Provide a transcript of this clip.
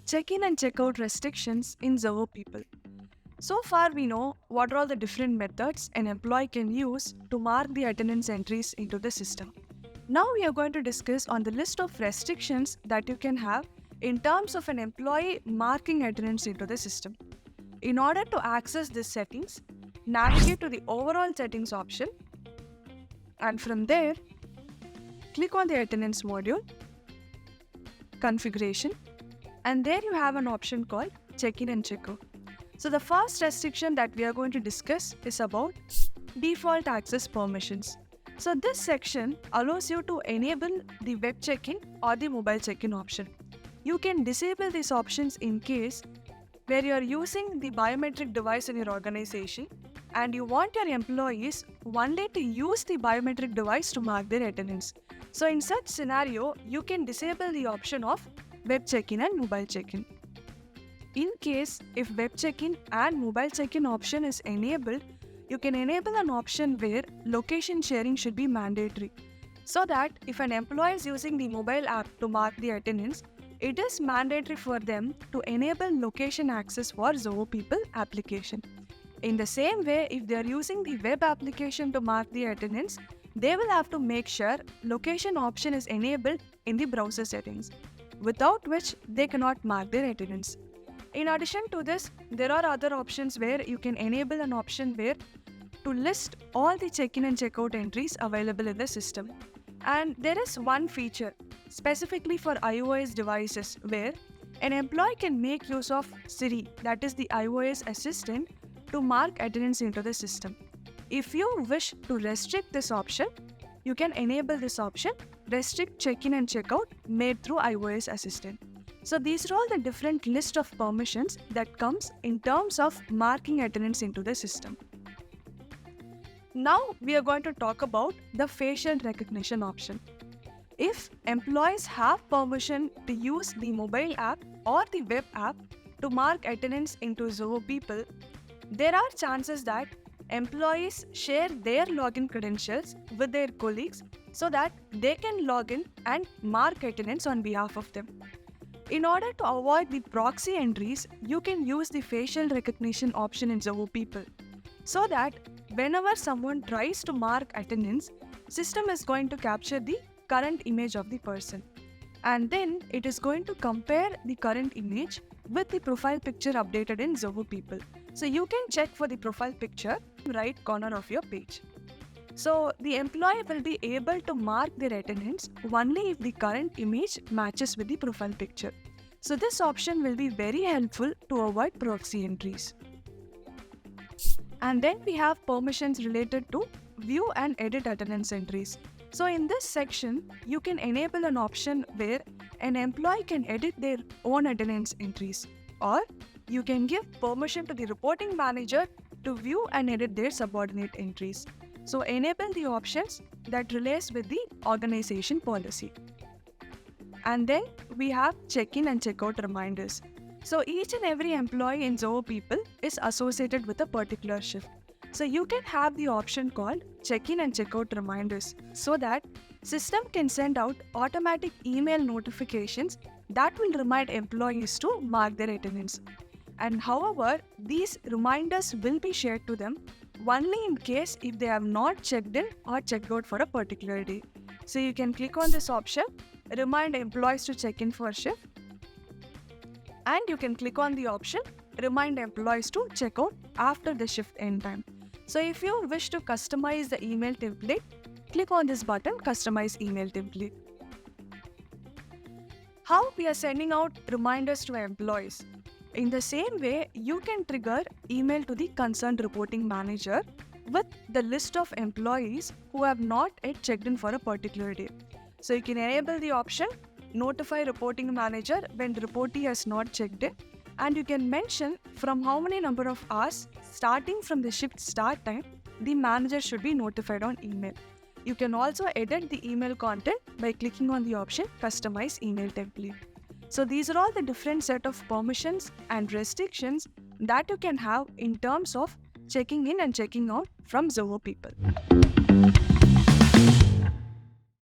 check-in and check-out restrictions in Zoho People. So far, we know what are all the different methods an employee can use to mark the attendance entries into the system. Now we are going to discuss on the list of restrictions that you can have in terms of an employee marking attendance into the system. In order to access these settings, navigate to the overall settings option, and from there, click on the attendance module, configuration, and there you have an option called check-in and check-out. So the first restriction that we are going to discuss is about default access permissions. So this section allows you to enable the web check-in or the mobile check-in option. You can disable these options in case where you are using the biometric device in your organization and you want your employees only to use the biometric device to mark their attendance. So in such scenario, you can disable the option of web check-in and mobile check-in. In case if web check-in and mobile check-in option is enabled, you can enable an option where location sharing should be mandatory, so that if an employee is using the mobile app to mark the attendance, it is mandatory for them to enable location access for Zoho People application. In the same way, if they are using the web application to mark the attendance, they will have to make sure location option is enabled in the browser settings, without which they cannot mark their attendance. In addition to this, there are other options where you can enable an option where to list all the check-in and check-out entries available in the system. And there is one feature specifically for iOS devices where an employee can make use of Siri, that is the iOS assistant, to mark attendance into the system. If you wish to restrict this option, you can enable this option, restrict check-in and check-out made through iOS assistant. So these are all the different list of permissions that comes in terms of marking attendance into the system. Now we are going to talk about the facial recognition option. If employees have permission to use the mobile app or the web app to mark attendance into Zoho People, there are chances that employees share their login credentials with their colleagues so that they can log in and mark attendance on behalf of them. In order to avoid the proxy entries, you can use the facial recognition option in Zoho People, so that whenever someone tries to mark attendance, system is going to capture the current image of the person, and then it is going to compare the current image with the profile picture updated in Zoho People. So you can check for the profile picture in the right corner of your page. So the employee will be able to mark their attendance only if the current image matches with the profile picture. So this option will be very helpful to avoid proxy entries. And then we have permissions related to view and edit attendance entries. So in this section, you can enable an option where an employee can edit their own attendance entries, or you can give permission to the reporting manager to view and edit their subordinate entries. So enable the options that relates with the organization policy. And then we have check-in and check-out reminders. So each and every employee in Zoho People is associated with a particular shift. So you can have the option called check-in and check-out reminders, so that system can send out automatic email notifications that will remind employees to mark their attendance. And however, these reminders will be shared to them only in case if they have not checked in or checked out for a particular day. So you can click on this option, remind employees to check in for shift, and you can click on the option, remind employees to check out after the shift end time. So if you wish to customize the email template, click on this button, customize email template. How we are sending out reminders to employees? In the same way, you can trigger email to the concerned reporting manager with the list of employees who have not yet checked in for a particular day. So you can enable the option, notify reporting manager when the reportee has not checked in, and you can mention from how many number of hours starting from the shift start time the manager should be notified on email. You can also edit the email content by clicking on the option Customize Email Template. So these are all the different set of permissions and restrictions that you can have in terms of checking in and checking out from Zoho People.